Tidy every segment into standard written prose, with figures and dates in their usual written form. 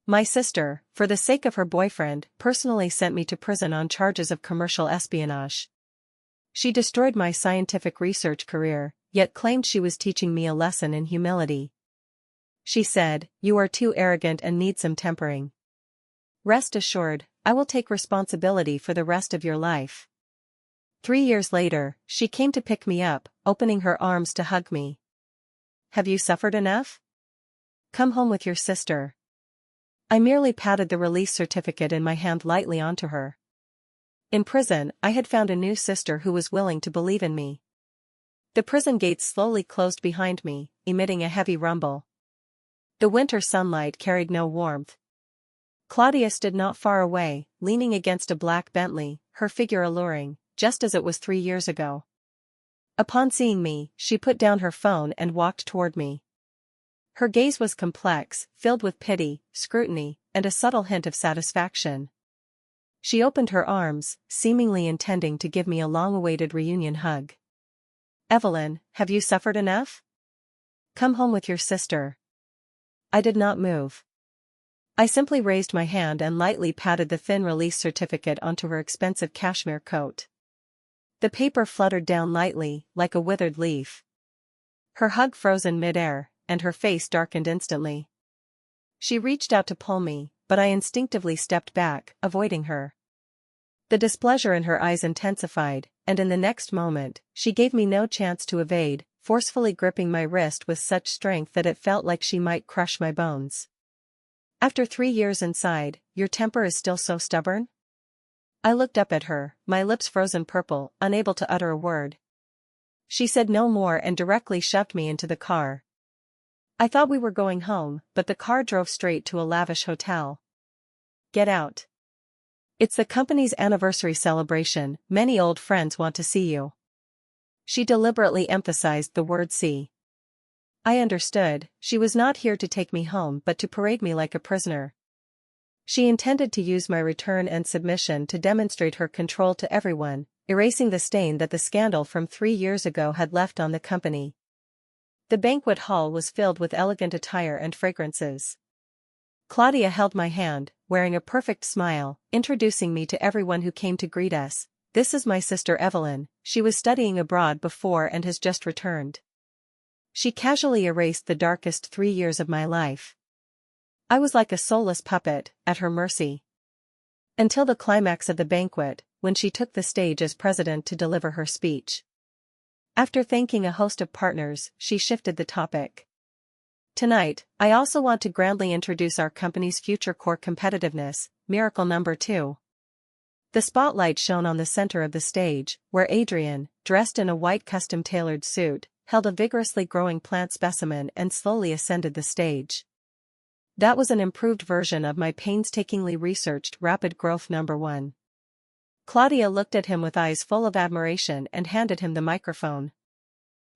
My sister, for the sake of her boyfriend, personally sent me to prison on charges of commercial espionage. She destroyed my scientific research career, yet claimed she was teaching me a lesson in humility. She said, "You are too arrogant and need some tempering. Rest assured, I will take responsibility for the rest of your life." 3 years later, she came to pick me up, opening her arms to hug me. "Have you suffered enough? Come home with your sister." I merely patted the release certificate in my hand lightly onto her. In prison, I had found a new sister who was willing to believe in me. The prison gates slowly closed behind me, emitting a heavy rumble. The winter sunlight carried no warmth. Claudia stood not far away, leaning against a black Bentley, her figure alluring, just as it was 3 years ago. Upon seeing me, she put down her phone and walked toward me. Her gaze was complex, filled with pity, scrutiny, and a subtle hint of satisfaction. She opened her arms, seemingly intending to give me a long-awaited reunion hug. "Evelyn, have you suffered enough? Come home with your sister." I did not move. I simply raised my hand and lightly patted the thin release certificate onto her expensive cashmere coat. The paper fluttered down lightly, like a withered leaf. Her hug froze in midair, and her face darkened instantly. She reached out to pull me, but I instinctively stepped back, avoiding her. The displeasure in her eyes intensified, and in the next moment, she gave me no chance to evade, forcefully gripping my wrist with such strength that it felt like she might crush my bones. "After 3 years inside, your temper is still so stubborn?" I looked up at her, my lips frozen purple, unable to utter a word. She said no more and directly shoved me into the car. I thought we were going home, but the car drove straight to a lavish hotel. "Get out. It's the company's anniversary celebration, many old friends want to see you." She deliberately emphasized the word "see." I understood, she was not here to take me home but to parade me like a prisoner. She intended to use my return and submission to demonstrate her control to everyone, erasing the stain that the scandal from 3 years ago had left on the company. The banquet hall was filled with elegant attire and fragrances. Claudia held my hand, wearing a perfect smile, introducing me to everyone who came to greet us. "This is my sister Evelyn, she was studying abroad before and has just returned." She casually erased the darkest 3 years of my life. I was like a soulless puppet, at her mercy. Until the climax of the banquet, when she took the stage as president to deliver her speech. After thanking a host of partners, she shifted the topic. "Tonight, I also want to grandly introduce our company's future core competitiveness, Miracle Number 2. The spotlight shone on the center of the stage, where Adrian, dressed in a white custom-tailored suit, held a vigorously growing plant specimen and slowly ascended the stage. That was an improved version of my painstakingly researched rapid growth number 1. Claudia looked at him with eyes full of admiration and handed him the microphone.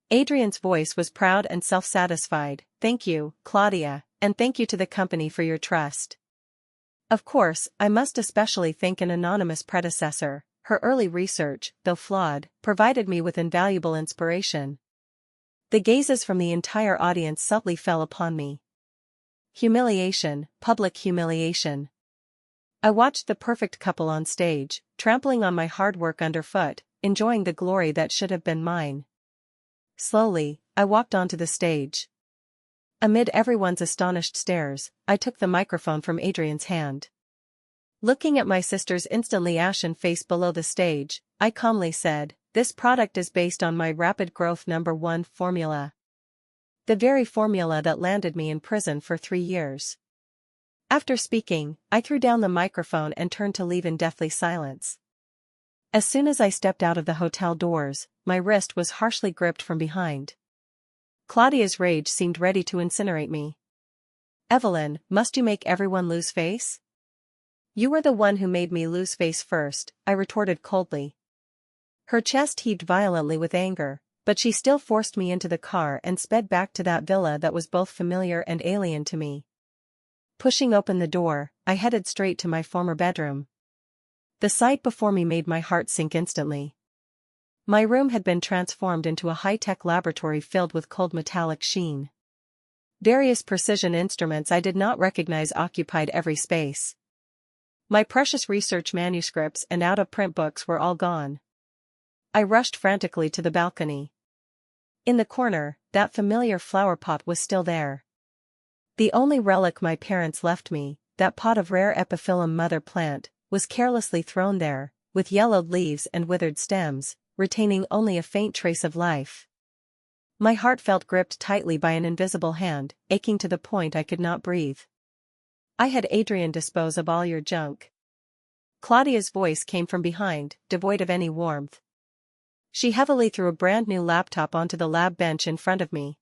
Adrian's voice was proud and self-satisfied. "Thank you, Claudia, and thank you to the company for your trust. Of course, I must especially thank an anonymous predecessor. Her early research, though flawed, provided me with invaluable inspiration." The gazes from the entire audience subtly fell upon me. Humiliation, public humiliation. I watched the perfect couple on stage, trampling on my hard work underfoot, enjoying the glory that should have been mine. Slowly, I walked onto the stage. Amid everyone's astonished stares, I took the microphone from Adrian's hand. Looking at my sister's instantly ashen face below the stage, I calmly said, "This product is based on my rapid growth number 1 formula. The very formula that landed me in prison for 3 years. After speaking, I threw down the microphone and turned to leave in deathly silence. As soon as I stepped out of the hotel doors, my wrist was harshly gripped from behind. Claudia's rage seemed ready to incinerate me. "Evelyn, must you make everyone lose face?" "You were the one who made me lose face first," I retorted coldly. Her chest heaved violently with anger, but she still forced me into the car and sped back to that villa that was both familiar and alien to me. Pushing open the door, I headed straight to my former bedroom. The sight before me made my heart sink instantly. My room had been transformed into a high-tech laboratory filled with cold metallic sheen. Various precision instruments I did not recognize occupied every space. My precious research manuscripts and out-of-print books were all gone. I rushed frantically to the balcony. In the corner, that familiar flower pot was still there. The only relic my parents left me, that pot of rare epiphyllum mother plant, was carelessly thrown there, with yellowed leaves and withered stems, retaining only a faint trace of life. My heart felt gripped tightly by an invisible hand, aching to the point I could not breathe. "I had Adrian dispose of all your junk." Claudia's voice came from behind, devoid of any warmth. She heavily threw a brand-new laptop onto the lab bench in front of me.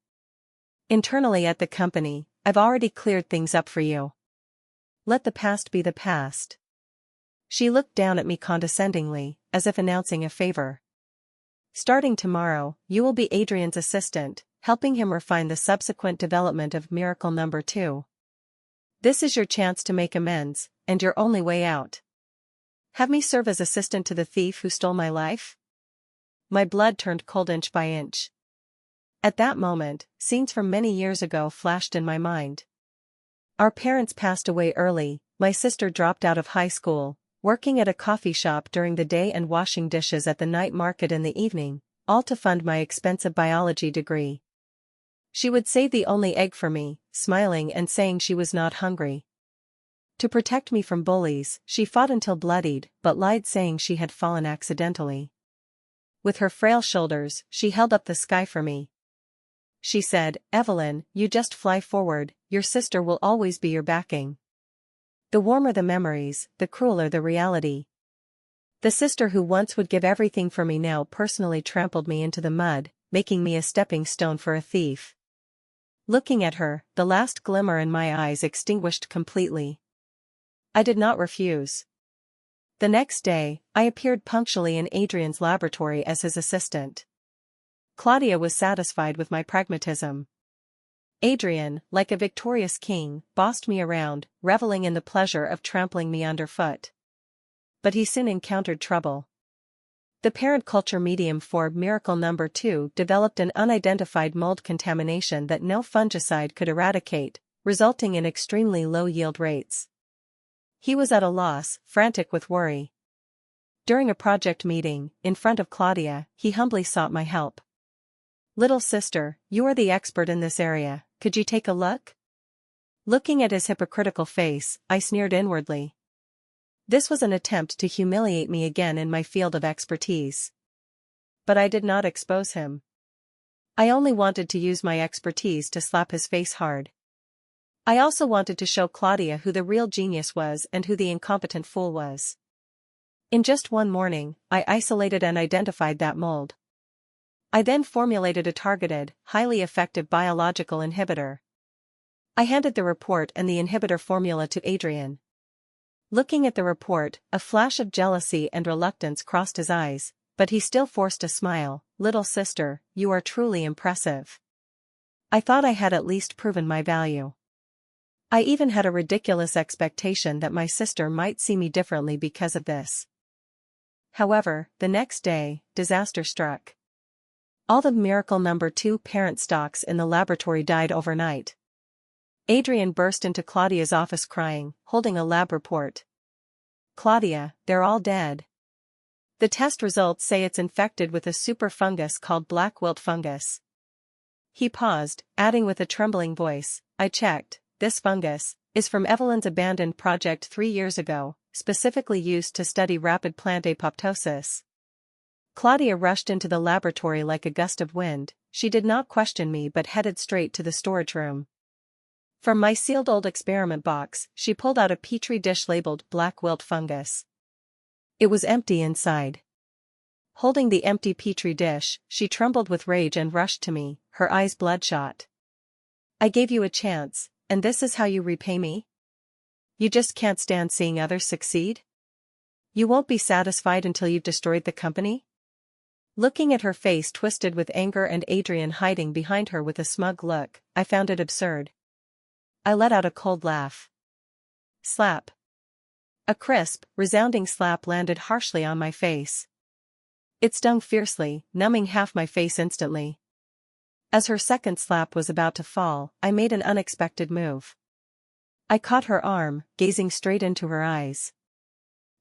"Internally at the company, I've already cleared things up for you. Let the past be the past." She looked down at me condescendingly, as if announcing a favor. "Starting tomorrow, you will be Adrian's assistant, helping him refine the subsequent development of Miracle Number 2. This is your chance to make amends, and your only way out. Have me serve as assistant to the thief who stole my life?" My blood turned cold inch by inch. At that moment, scenes from many years ago flashed in my mind. Our parents passed away early, my sister dropped out of high school, working at a coffee shop during the day and washing dishes at the night market in the evening, all to fund my expensive biology degree. She would save the only egg for me, smiling and saying she was not hungry. To protect me from bullies, she fought until bloodied, but lied saying she had fallen accidentally. With her frail shoulders, she held up the sky for me. She said, "Evelyn, you just fly forward, your sister will always be your backing." The warmer the memories, the crueler the reality. The sister who once would give everything for me now personally trampled me into the mud, making me a stepping stone for a thief. Looking at her, the last glimmer in my eyes extinguished completely. I did not refuse. The next day, I appeared punctually in Adrian's laboratory as his assistant. Claudia was satisfied with my pragmatism. Adrian, like a victorious king, bossed me around, reveling in the pleasure of trampling me underfoot. But he soon encountered trouble. The parent culture medium for Miracle Number 2 developed an unidentified mold contamination that no fungicide could eradicate, resulting in extremely low yield rates. He was at a loss, frantic with worry. During a project meeting, in front of Claudia, he humbly sought my help. "Little sister, you are the expert in this area, could you take a look?" Looking at his hypocritical face, I sneered inwardly. This was an attempt to humiliate me again in my field of expertise. But I did not expose him. I only wanted to use my expertise to slap his face hard. I also wanted to show Claudia who the real genius was and who the incompetent fool was. In just one morning, I isolated and identified that mold. I then formulated a targeted, highly effective biological inhibitor. I handed the report and the inhibitor formula to Adrian. Looking at the report, a flash of jealousy and reluctance crossed his eyes, but he still forced a smile. "Little sister, you are truly impressive." I thought I had at least proven my value. I even had a ridiculous expectation that my sister might see me differently because of this. However, the next day, disaster struck. All the Miracle Number 2 parent stocks in the laboratory died overnight. Adrian burst into Claudia's office crying, holding a lab report. "Claudia, they're all dead. The test results say it's infected with a super fungus called black wilt fungus." He paused, adding with a trembling voice, "I checked. This fungus is from Evelyn's abandoned project 3 years ago, specifically used to study rapid plant apoptosis." Claudia rushed into the laboratory like a gust of wind. She did not question me but headed straight to the storage room. From my sealed old experiment box, she pulled out a petri dish labeled black wilt fungus. It was empty inside. Holding the empty petri dish, she trembled with rage and rushed to me, her eyes bloodshot. "I gave you a chance, and this is how you repay me? You just can't stand seeing others succeed? You won't be satisfied until you've destroyed the company?" Looking at her face twisted with anger and Adrian hiding behind her with a smug look, I found it absurd. I let out a cold laugh. Slap. A crisp, resounding slap landed harshly on my face. It stung fiercely, numbing half my face instantly. As her second slap was about to fall, I made an unexpected move. I caught her arm, gazing straight into her eyes.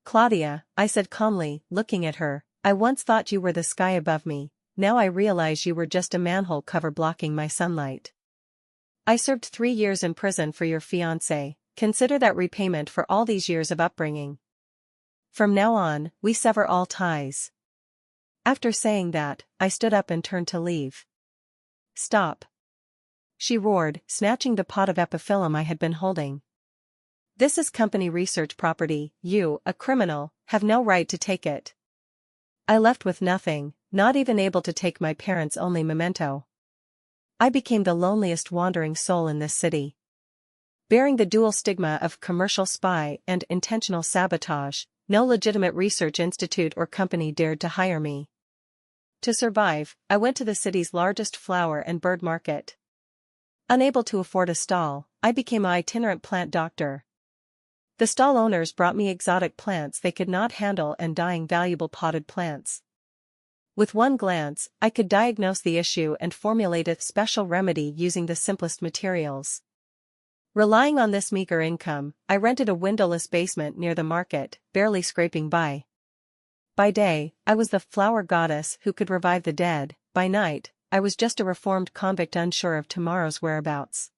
"Claudia," I said calmly, looking at her, "I once thought you were the sky above me, now I realize you were just a manhole cover blocking my sunlight. I served 3 years in prison for your fiancé, consider that repayment for all these years of upbringing. From now on, we sever all ties." After saying that, I stood up and turned to leave. "Stop!" she roared, snatching the pot of epiphyllum I had been holding. "This is company research property, you, a criminal, have no right to take it." I left with nothing, not even able to take my parents' only memento. I became the loneliest wandering soul in this city. Bearing the dual stigma of commercial spy and intentional sabotage, no legitimate research institute or company dared to hire me. To survive, I went to the city's largest flower and bird market. Unable to afford a stall, I became an itinerant plant doctor. The stall owners brought me exotic plants they could not handle and dying valuable potted plants. With one glance, I could diagnose the issue and formulate a special remedy using the simplest materials. Relying on this meager income, I rented a windowless basement near the market, barely scraping by. By day, I was the flower goddess who could revive the dead. By night, I was just a reformed convict unsure of tomorrow's whereabouts.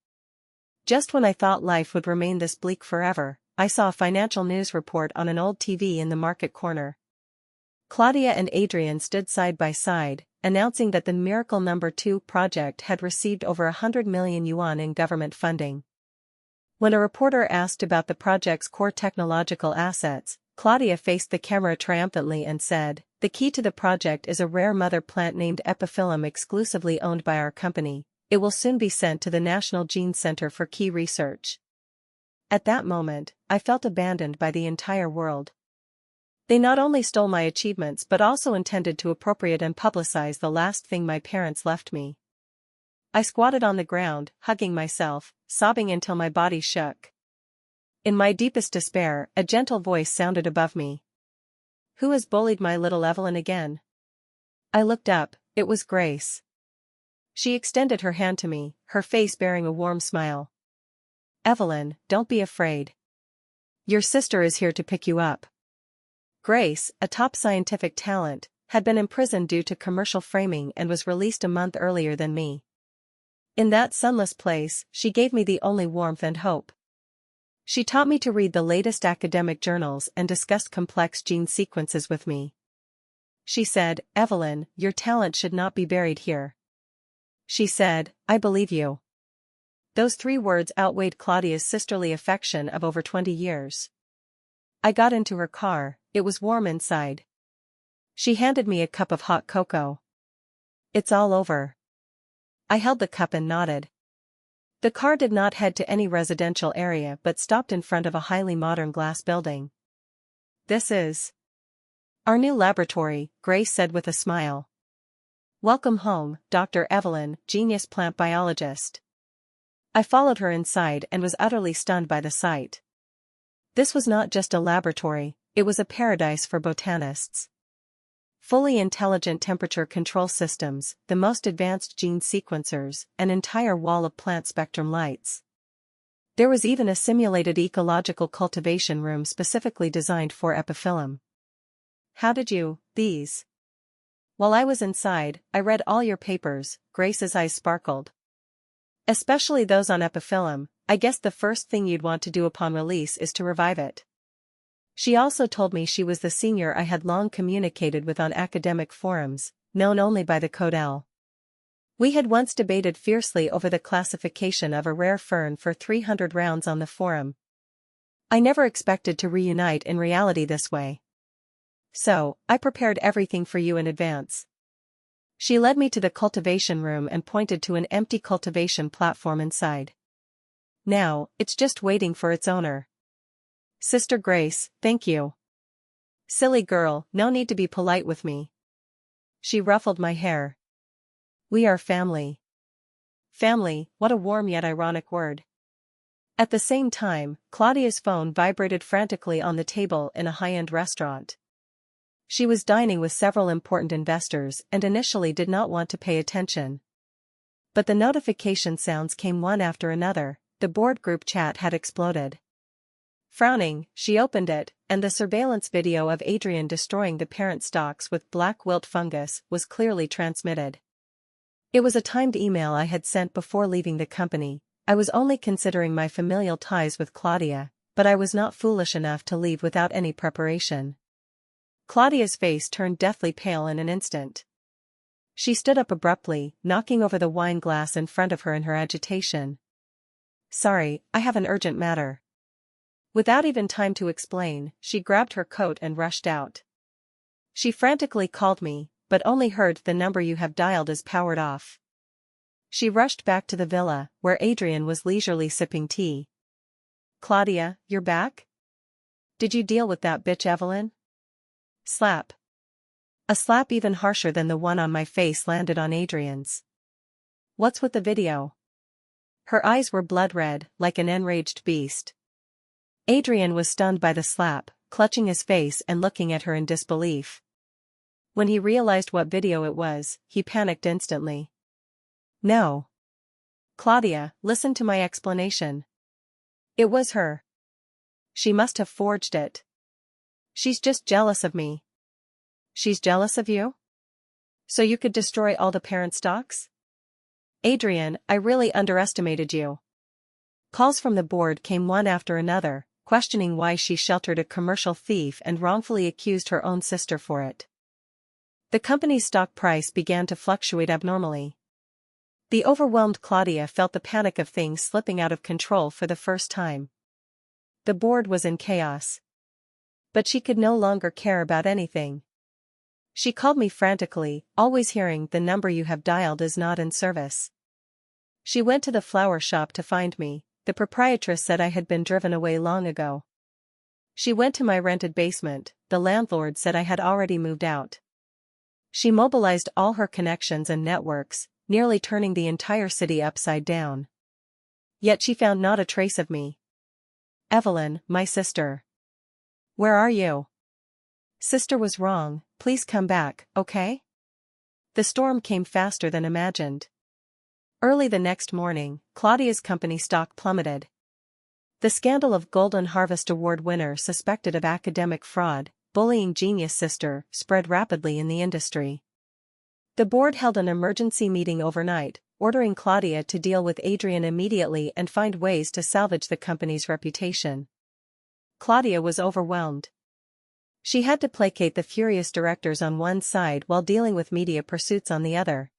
Just when I thought life would remain this bleak forever, I saw a financial news report on an old TV in the market corner. Claudia and Adrian stood side by side, announcing that the Miracle No. 2 project had received over 100 million yuan in government funding. When a reporter asked about the project's core technological assets, Claudia faced the camera triumphantly and said, "The key to the project is a rare mother plant named epiphyllum exclusively owned by our company. It will soon be sent to the National Gene Center for key research." At that moment, I felt abandoned by the entire world. They not only stole my achievements but also intended to appropriate and publicize the last thing my parents left me. I squatted on the ground, hugging myself, sobbing until my body shook. In my deepest despair, a gentle voice sounded above me. "Who has bullied my little Evelyn again?" I looked up, it was Grace. She extended her hand to me, her face bearing a warm smile. "Evelyn, don't be afraid. Your sister is here to pick you up." Grace, a top scientific talent, had been imprisoned due to commercial framing and was released a month earlier than me. In that sunless place, she gave me the only warmth and hope. She taught me to read the latest academic journals and discussed complex gene sequences with me. She said, "Evelyn, your talent should not be buried here." She said, "I believe you." Those 3 words outweighed Claudia's sisterly affection of over 20 years. I got into her car, it was warm inside. She handed me a cup of hot cocoa. "It's all over." I held the cup and nodded. The car did not head to any residential area but stopped in front of a highly modern glass building. "This is our new laboratory," Grace said with a smile. "Welcome home, Dr. Evelyn, genius plant biologist." I followed her inside and was utterly stunned by the sight. This was not just a laboratory, it was a paradise for botanists. Fully intelligent temperature control systems, the most advanced gene sequencers, an entire wall of plant spectrum lights. There was even a simulated ecological cultivation room specifically designed for epiphyllum. "How did you, these?" "While I was inside, I read all your papers," Grace's eyes sparkled. "Especially those on epiphyllum. I guess the first thing you'd want to do upon release is to revive it." She also told me she was the senior I had long communicated with on academic forums, known only by the code L. We had once debated fiercely over the classification of a rare fern for 300 rounds on the forum. I never expected to reunite in reality this way. "So, I prepared everything for you in advance." She led me to the cultivation room and pointed to an empty cultivation platform inside. "Now, it's just waiting for its owner." "Sister Grace, thank you." "Silly girl, no need to be polite with me." She ruffled my hair. "We are family." Family, what a warm yet ironic word. At the same time, Claudia's phone vibrated frantically on the table in a high-end restaurant. She was dining with several important investors and initially did not want to pay attention. But the notification sounds came one after another. The board group chat had exploded. Frowning, she opened it, and the surveillance video of Adrian destroying the parent stocks with black wilt fungus was clearly transmitted. It was a timed email I had sent before leaving the company. I was only considering my familial ties with Claudia, but I was not foolish enough to leave without any preparation. Claudia's face turned deathly pale in an instant. She stood up abruptly, knocking over the wine glass in front of her in her agitation. "Sorry, I have an urgent matter." Without even time to explain, she grabbed her coat and rushed out. She frantically called me, but only heard "The number you have dialed is powered off." She rushed back to the villa, where Adrian was leisurely sipping tea. "Claudia, you're back? Did you deal with that bitch Evelyn?" Slap. A slap even harsher than the one on my face landed on Adrian's. "What's with the video?" Her eyes were blood red, like an enraged beast. Adrian was stunned by the slap, clutching his face and looking at her in disbelief. When he realized what video it was, he panicked instantly. "No. Claudia, listen to my explanation. It was her. She must have forged it. She's just jealous of me." "She's jealous of you? So you could destroy all the parent stocks?" "Adrian, I really underestimated you." Calls from the board came one after another, questioning why she sheltered a commercial thief and wrongfully accused her own sister for it. The company's stock price began to fluctuate abnormally. The overwhelmed Claudia felt the panic of things slipping out of control for the first time. The board was in chaos. But she could no longer care about anything. She called me frantically, always hearing "The number you have dialed is not in service." She went to the flower shop to find me. The proprietress said I had been driven away long ago. She went to my rented basement. The landlord said I had already moved out. She mobilized all her connections and networks, nearly turning the entire city upside down. Yet she found not a trace of me. "Evelyn, my sister. Where are you?" "Sister was wrong, please come back, okay?" The storm came faster than imagined. Early the next morning, Claudia's company stock plummeted. The scandal of Golden Harvest Award winner suspected of academic fraud, bullying genius sister, spread rapidly in the industry. The board held an emergency meeting overnight, ordering Claudia to deal with Adrian immediately and find ways to salvage the company's reputation. Claudia was overwhelmed. She had to placate the furious directors on one side while dealing with media pursuits on the other.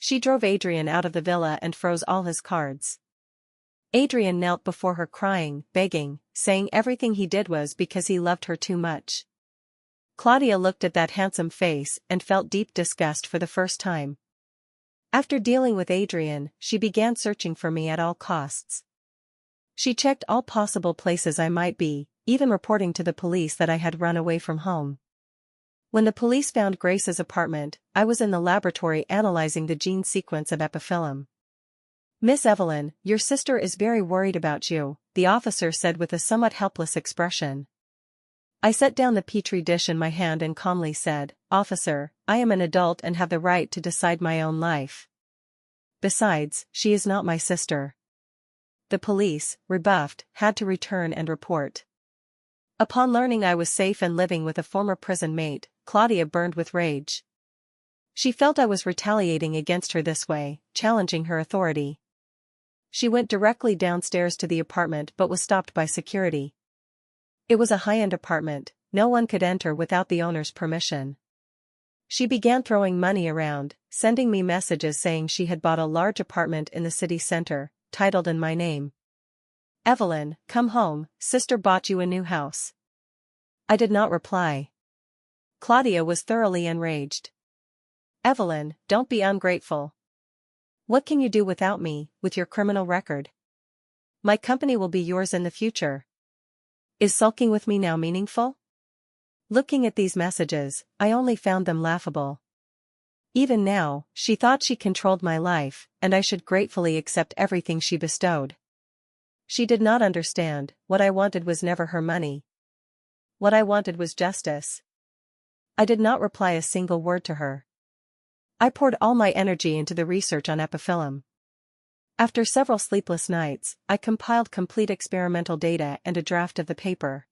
She drove Adrian out of the villa and froze all his cards. Adrian knelt before her crying, begging, saying everything he did was because he loved her too much. Claudia looked at that handsome face and felt deep disgust for the first time. After dealing with Adrian, she began searching for me at all costs. She checked all possible places I might be, even reporting to the police that I had run away from home. When the police found Grace's apartment, I was in the laboratory analyzing the gene sequence of epiphyllum. "Miss Evelyn, your sister is very worried about you," the officer said with a somewhat helpless expression. I set down the petri dish in my hand and calmly said, "Officer, I am an adult and have the right to decide my own life. Besides, she is not my sister." The police, rebuffed, had to return and report. Upon learning I was safe and living with a former prison mate, Claudia burned with rage. She felt I was retaliating against her this way, challenging her authority. She went directly downstairs to the apartment but was stopped by security. It was a high-end apartment, no one could enter without the owner's permission. She began throwing money around, sending me messages saying she had bought a large apartment in the city center, titled in my name. "Evelyn, come home, sister bought you a new house." I did not reply. Claudia was thoroughly enraged. "Evelyn, don't be ungrateful. What can you do without me, with your criminal record? My company will be yours in the future. Is sulking with me now meaningful?" Looking at these messages, I only found them laughable. Even now, she thought she controlled my life, and I should gratefully accept everything she bestowed. She did not understand. What I wanted was never her money. What I wanted was justice. I did not reply a single word to her. I poured all my energy into the research on epiphyllum. After several sleepless nights, I compiled complete experimental data and a draft of the paper.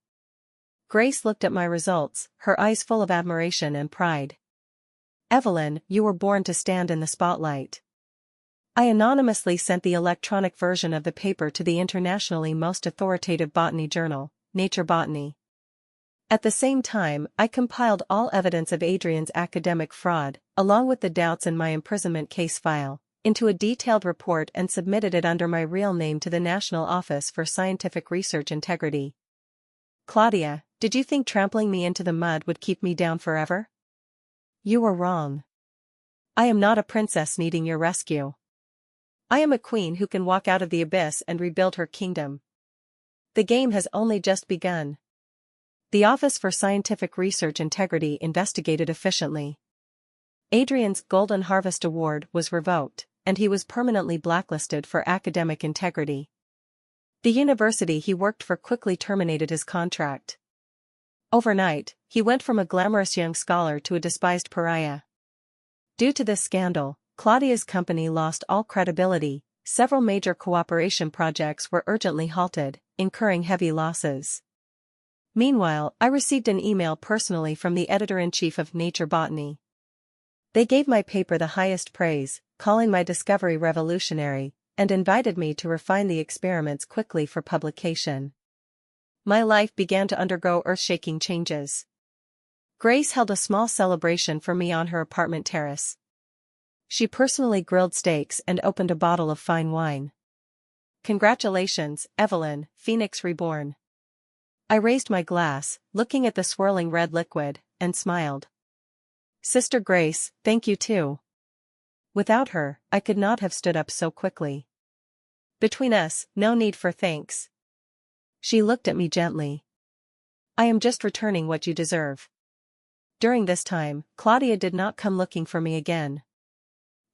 Grace looked at my results, her eyes full of admiration and pride. "Evelyn, you were born to stand in the spotlight." I anonymously sent the electronic version of the paper to the internationally most authoritative botany journal, Nature Botany. At the same time, I compiled all evidence of Adrian's academic fraud, along with the doubts in my imprisonment case file, into a detailed report and submitted it under my real name to the National Office for Scientific Research Integrity. "Claudia, did you think trampling me into the mud would keep me down forever? You were wrong. I am not a princess needing your rescue. I am a queen who can walk out of the abyss and rebuild her kingdom. The game has only just begun." The Office for Scientific Research Integrity investigated efficiently. Adrian's Golden Harvest Award was revoked, and he was permanently blacklisted for academic integrity. The university he worked for quickly terminated his contract. Overnight, he went from a glamorous young scholar to a despised pariah. Due to this scandal, Claudia's company lost all credibility. Several major cooperation projects were urgently halted, incurring heavy losses. Meanwhile, I received an email personally from the editor-in-chief of Nature Botany. They gave my paper the highest praise, calling my discovery revolutionary, and invited me to refine the experiments quickly for publication. My life began to undergo earth-shaking changes. Grace held a small celebration for me on her apartment terrace. She personally grilled steaks and opened a bottle of fine wine. "Congratulations, Evelyn, Phoenix Reborn." I raised my glass, looking at the swirling red liquid, and smiled. "Sister Grace, thank you too. Without her, I could not have stood up so quickly." "Between us, no need for thanks." She looked at me gently. "I am just returning what you deserve." During this time, Claudia did not come looking for me again.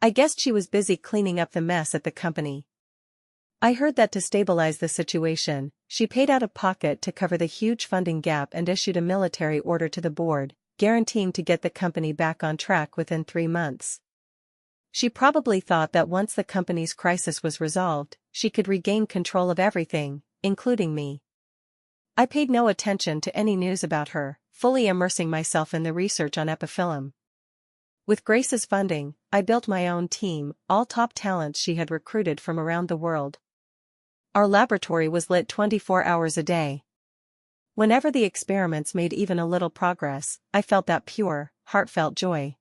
I guessed she was busy cleaning up the mess at the company. I heard that to stabilize the situation, she paid out of pocket to cover the huge funding gap and issued a military order to the board, guaranteeing to get the company back on track within 3 months. She probably thought that once the company's crisis was resolved, she could regain control of everything, including me. I paid no attention to any news about her, fully immersing myself in the research on epiphyllum. With Grace's funding, I built my own team, all top talents she had recruited from around the world. Our laboratory was lit 24 hours a day. Whenever the experiments made even a little progress, I felt that pure, heartfelt joy.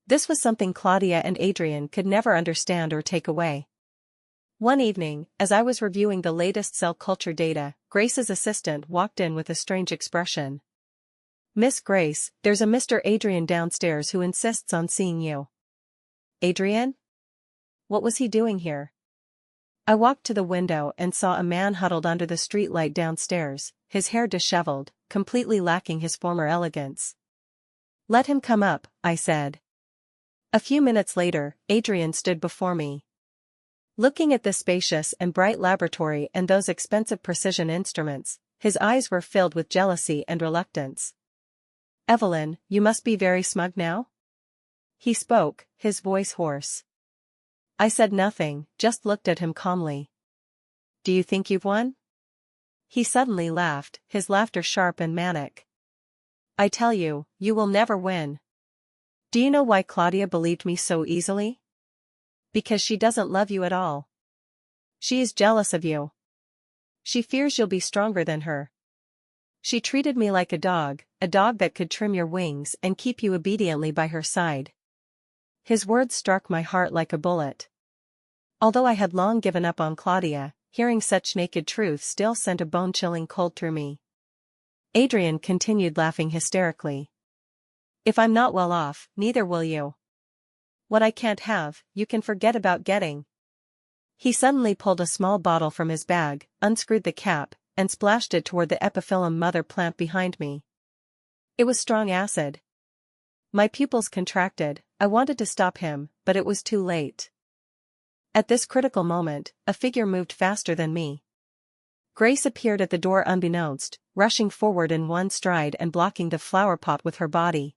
This was something Claudia and Adrian could never understand or take away. One evening, as I was reviewing the latest cell culture data, Grace's assistant walked in with a strange expression. "Miss Grace, there's a Mr. Adrian downstairs who insists on seeing you." "Adrian? What was he doing here?" I walked to the window and saw a man huddled under the streetlight downstairs, his hair disheveled, completely lacking his former elegance. "Let him come up," I said. A few minutes later, Adrian stood before me. Looking at the spacious and bright laboratory and those expensive precision instruments, his eyes were filled with jealousy and reluctance. "Evelyn, you must be very smug now?" He spoke, his voice hoarse. I said nothing, just looked at him calmly. "Do you think you've won?" He suddenly laughed, his laughter sharp and manic. "I tell you, you will never win. Do you know why Claudia believed me so easily? Because she doesn't love you at all. She is jealous of you. She fears you'll be stronger than her. She treated me like a dog that could trim your wings and keep you obediently by her side." His words struck my heart like a bullet. Although I had long given up on Claudia, hearing such naked truth still sent a bone-chilling cold through me. Adrian continued laughing hysterically. "If I'm not well off, neither will you. What I can't have, you can forget about getting." He suddenly pulled a small bottle from his bag, unscrewed the cap, and splashed it toward the epiphyllum mother plant behind me. It was strong acid. My pupils contracted. I wanted to stop him, but it was too late. At this critical moment, a figure moved faster than me. Grace appeared at the door unbeknownst, rushing forward in one stride and blocking the flower pot with her body.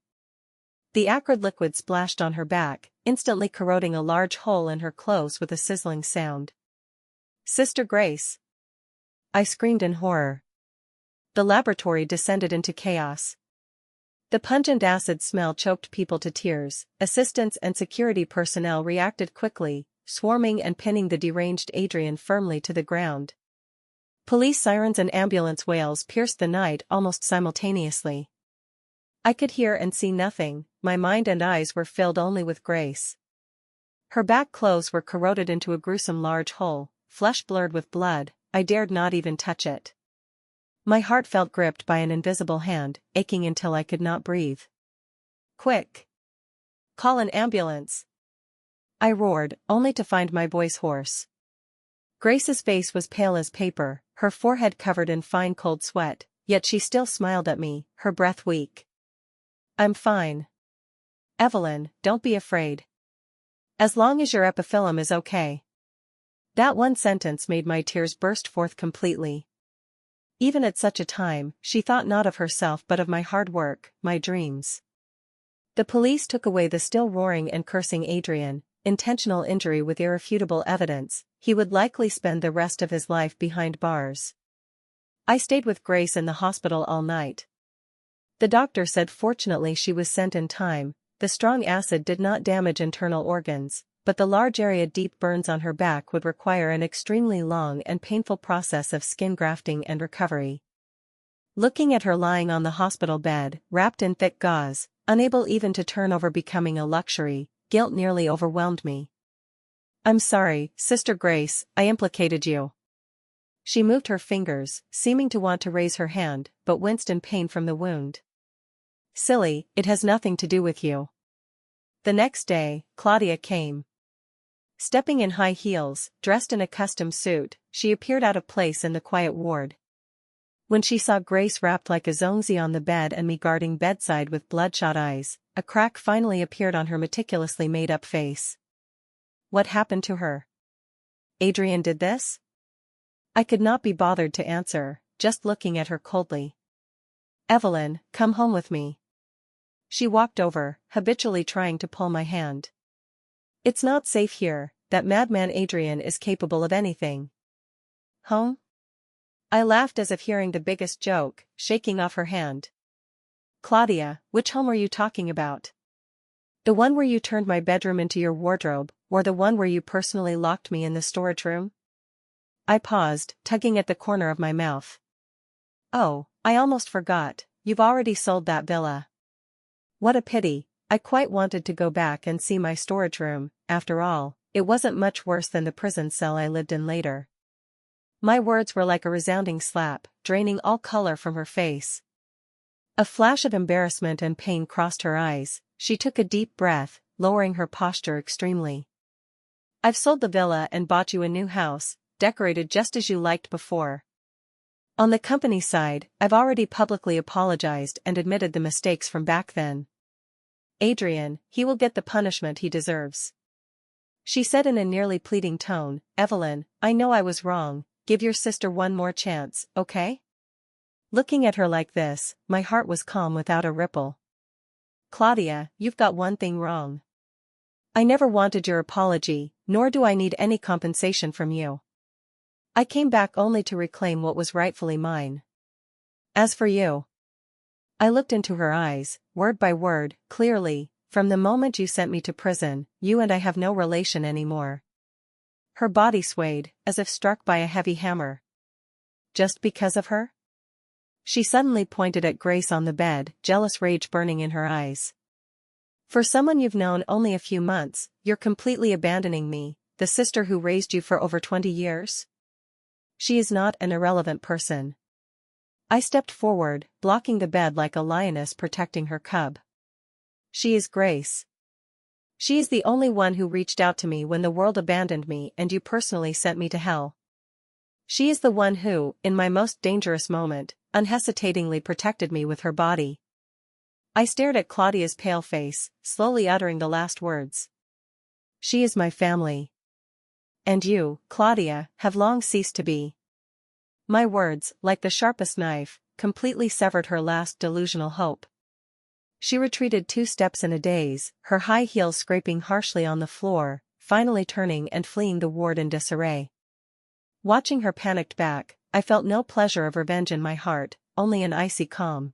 The acrid liquid splashed on her back, instantly corroding a large hole in her clothes with a sizzling sound. "Sister Grace!" I screamed in horror. The laboratory descended into chaos. The pungent acid smell choked people to tears. Assistants and security personnel reacted quickly, swarming and pinning the deranged Adrian firmly to the ground. Police sirens and ambulance wails pierced the night almost simultaneously. I could hear and see nothing, my mind and eyes were filled only with Grace. Her back clothes were corroded into a gruesome large hole, flesh blurred with blood. I dared not even touch it. My heart felt gripped by an invisible hand, aching until I could not breathe. "Quick! Call an ambulance!" I roared, only to find my voice hoarse. Grace's face was pale as paper, her forehead covered in fine cold sweat, yet she still smiled at me, her breath weak. "I'm fine. Evelyn, don't be afraid. As long as your epiphyllum is okay." That one sentence made my tears burst forth completely. Even at such a time, she thought not of herself but of my hard work, my dreams. The police took away the still roaring and cursing Adrian. Intentional injury with irrefutable evidence, he would likely spend the rest of his life behind bars. I stayed with Grace in the hospital all night. The doctor said fortunately she was sent in time. The strong acid did not damage internal organs, but the large area deep burns on her back would require an extremely long and painful process of skin grafting and recovery. Looking at her lying on the hospital bed, wrapped in thick gauze, unable even to turn over becoming a luxury, guilt nearly overwhelmed me. "I'm sorry, Sister Grace, I implicated you." She moved her fingers, seeming to want to raise her hand, but winced in pain from the wound. "Silly, it has nothing to do with you." The next day, Claudia came. Stepping in high heels, dressed in a custom suit, she appeared out of place in the quiet ward. When she saw Grace wrapped like a zombie on the bed and me guarding bedside with bloodshot eyes, a crack finally appeared on her meticulously made-up face. "What happened to her? Adrian did this?" I could not be bothered to answer, just looking at her coldly. "Evelyn, come home with me." She walked over, habitually trying to pull my hand. "It's not safe here, that madman Adrian is capable of anything." "Home?" I laughed as if hearing the biggest joke, shaking off her hand. "Claudia, which home are you talking about? The one where you turned my bedroom into your wardrobe, or the one where you personally locked me in the storage room?" I paused, tugging at the corner of my mouth. "Oh, I almost forgot, you've already sold that villa." What a pity, I quite wanted to go back and see my storage room. After all, it wasn't much worse than the prison cell I lived in later. My words were like a resounding slap, draining all color from her face. A flash of embarrassment and pain crossed her eyes. She took a deep breath, lowering her posture extremely. "I've sold the villa and bought you a new house, decorated just as you liked before. On the company side, I've already publicly apologized and admitted the mistakes from back then. Adrian, he will get the punishment he deserves." She said in a nearly pleading tone, "Evelyn, I know I was wrong, give your sister one more chance, okay?" Looking at her like this, my heart was calm without a ripple. "Claudia, you've got one thing wrong. I never wanted your apology, nor do I need any compensation from you. I came back only to reclaim what was rightfully mine. As for you..." I looked into her eyes, word by word, clearly. "From the moment you sent me to prison, you and I have no relation anymore." Her body swayed, as if struck by a heavy hammer. "Just because of her?" She suddenly pointed at Grace on the bed, jealous rage burning in her eyes. "For someone you've known only a few months, you're completely abandoning me, the sister who raised you for over 20 years? She is not an irrelevant person." I stepped forward, blocking the bed like a lioness protecting her cub. "She is Grace. She is the only one who reached out to me when the world abandoned me and you personally sent me to hell. She is the one who, in my most dangerous moment, unhesitatingly protected me with her body." I stared at Claudia's pale face, slowly uttering the last words. "She is my family. And you, Claudia, have long ceased to be." My words, like the sharpest knife, completely severed her last delusional hope. She retreated 2 steps in a daze, her high heels scraping harshly on the floor, finally turning and fleeing the ward in disarray. Watching her panicked back, I felt no pleasure of revenge in my heart, only an icy calm.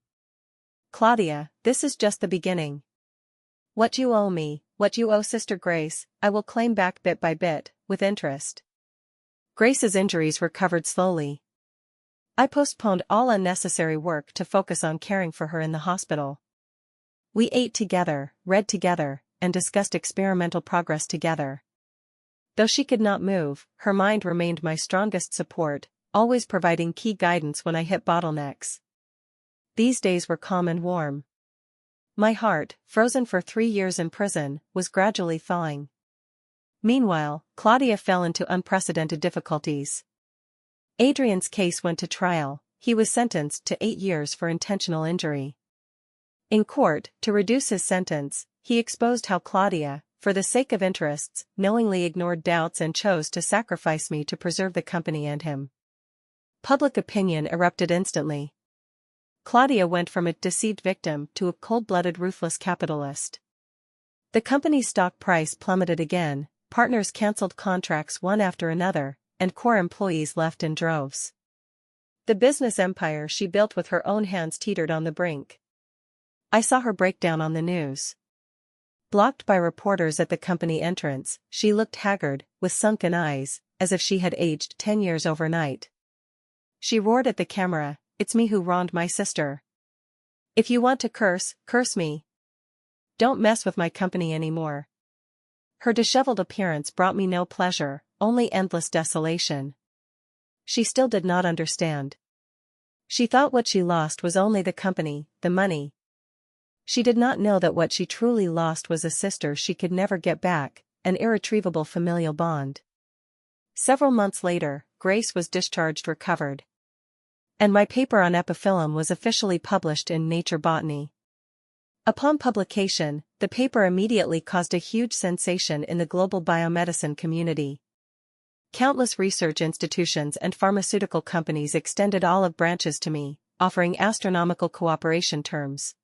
Claudia, this is just the beginning. What you owe me, what you owe Sister Grace, I will claim back bit by bit, with interest. Grace's injuries recovered slowly. I postponed all unnecessary work to focus on caring for her in the hospital. We ate together, read together, and discussed experimental progress together. Though she could not move, her mind remained my strongest support, always providing key guidance when I hit bottlenecks. These days were calm and warm. My heart, frozen for 3 years in prison, was gradually thawing. Meanwhile, Claudia fell into unprecedented difficulties. Adrian's case went to trial. He was sentenced to 8 years for intentional injury. In court, to reduce his sentence, he exposed how Claudia, for the sake of interests, knowingly ignored doubts and chose to sacrifice me to preserve the company and him. Public opinion erupted instantly. Claudia went from a deceived victim to a cold-blooded ruthless capitalist. The company's stock price plummeted again, partners cancelled contracts one after another, and core employees left in droves. The business empire she built with her own hands teetered on the brink. I saw her break down on the news. Blocked by reporters at the company entrance, she looked haggard, with sunken eyes, as if she had aged 10 years overnight. She roared at the camera, "It's me who wronged my sister. If you want to curse, curse me. Don't mess with my company anymore." Her disheveled appearance brought me no pleasure, only endless desolation. She still did not understand. She thought what she lost was only the company, the money. She did not know that what she truly lost was a sister she could never get back, an irretrievable familial bond. Several months later, Grace was discharged recovered. And my paper on epiphyllum was officially published in Nature Botany. Upon publication, the paper immediately caused a huge sensation in the global biomedicine community. Countless research institutions and pharmaceutical companies extended olive branches to me, offering astronomical cooperation terms.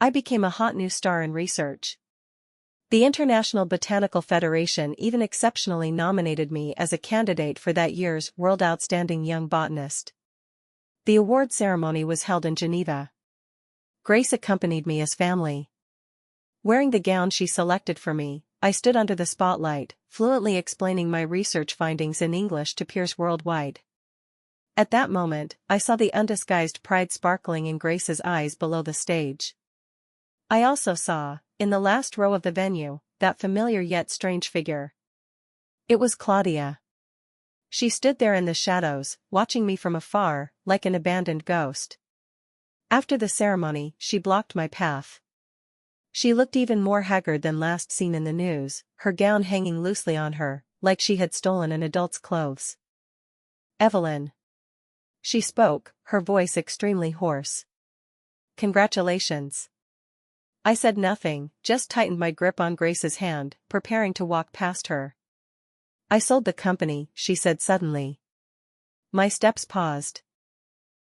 I became a hot new star in research. The International Botanical Federation even exceptionally nominated me as a candidate for that year's World Outstanding Young Botanist. The award ceremony was held in Geneva. Grace accompanied me as family. Wearing the gown she selected for me, I stood under the spotlight, fluently explaining my research findings in English to peers worldwide. At that moment, I saw the undisguised pride sparkling in Grace's eyes below the stage. I also saw, in the last row of the venue, that familiar yet strange figure. It was Claudia. She stood there in the shadows, watching me from afar, like an abandoned ghost. After the ceremony, she blocked my path. She looked even more haggard than last seen in the news, her gown hanging loosely on her, like she had stolen an adult's clothes. "Evelyn." She spoke, her voice extremely hoarse. "Congratulations." I said nothing, just tightened my grip on Grace's hand, preparing to walk past her. "I sold the company," she said suddenly. My steps paused.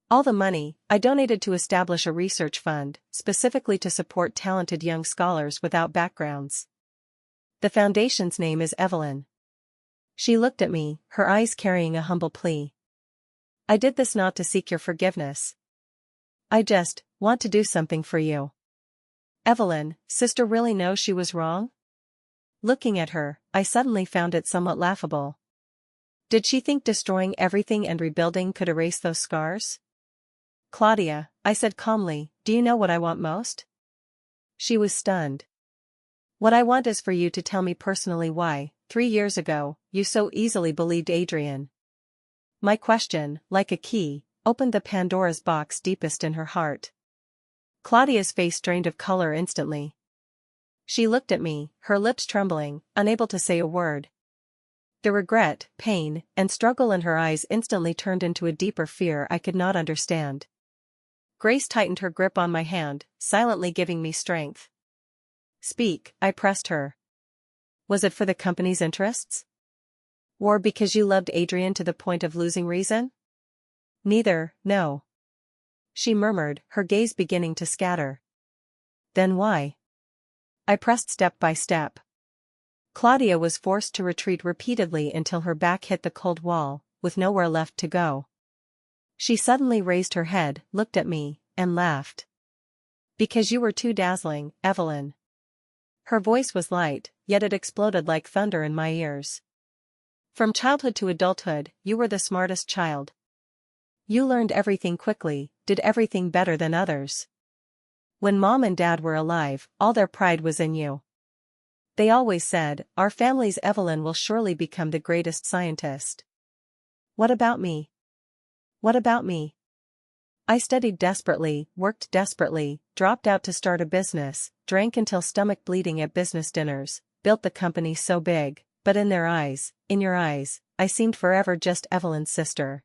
"All the money, I donated to establish a research fund, specifically to support talented young scholars without backgrounds. The foundation's name is Evelyn." She looked at me, her eyes carrying a humble plea. "I did this not to seek your forgiveness. I just want to do something for you." "Evelyn, sister really knows she was wrong?" Looking at her, I suddenly found it somewhat laughable. Did she think destroying everything and rebuilding could erase those scars? "Claudia," I said calmly, "do you know what I want most?" She was stunned. "What I want is for you to tell me personally why, 3 years ago, you so easily believed Adrian." My question, like a key, opened the Pandora's box deepest in her heart. Claudia's face drained of color instantly. She looked at me, her lips trembling, unable to say a word. The regret, pain, and struggle in her eyes instantly turned into a deeper fear I could not understand. Grace tightened her grip on my hand, silently giving me strength. "Speak," I pressed her. "Was it for the company's interests? Or because you loved Adrian to the point of losing reason?" "Neither, no," she murmured, her gaze beginning to scatter. Then why? I pressed step by step. Claudia was forced to retreat repeatedly until her back hit the cold wall, with nowhere left to go. She suddenly raised her head, looked at me, and laughed. Because you were too dazzling, Evelyn. Her voice was light, yet it exploded like thunder in my ears. From childhood to adulthood, you were the smartest child. You learned everything quickly, did everything better than others. When Mom and Dad were alive, all their pride was in you. They always said, our family's Evelyn will surely become the greatest scientist. What about me? What about me? I studied desperately, worked desperately, dropped out to start a business, drank until stomach bleeding at business dinners, built the company so big, but in their eyes, in your eyes, I seemed forever just Evelyn's sister.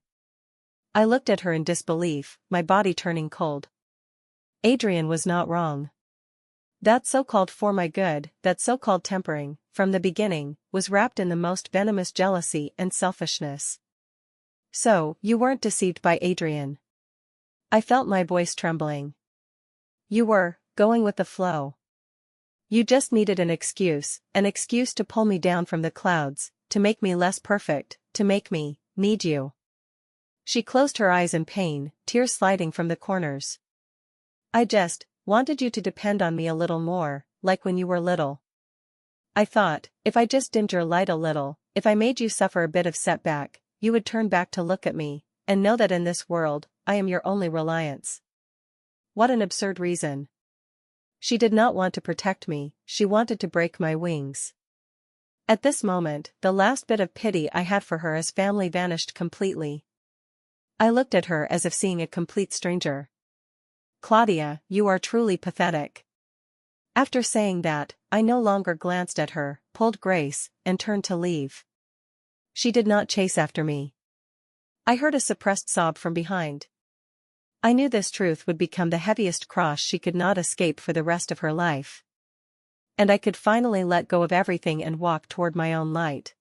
I looked at her in disbelief, my body turning cold. Adrian was not wrong. That so-called for my good, that so-called tempering, from the beginning, was wrapped in the most venomous jealousy and selfishness. So, you weren't deceived by Adrian. I felt my voice trembling. You were, going with the flow. You just needed an excuse to pull me down from the clouds, to make me less perfect, to make me need you. She closed her eyes in pain, tears sliding from the corners. I just wanted you to depend on me a little more, like when you were little. I thought, if I just dimmed your light a little, if I made you suffer a bit of setback, you would turn back to look at me, and know that in this world, I am your only reliance. What an absurd reason. She did not want to protect me, she wanted to break my wings. At this moment, the last bit of pity I had for her as family vanished completely. I looked at her as if seeing a complete stranger. Claudia, you are truly pathetic. After saying that, I no longer glanced at her, pulled Grace, and turned to leave. She did not chase after me. I heard a suppressed sob from behind. I knew this truth would become the heaviest cross she could not escape for the rest of her life. And I could finally let go of everything and walk toward my own light.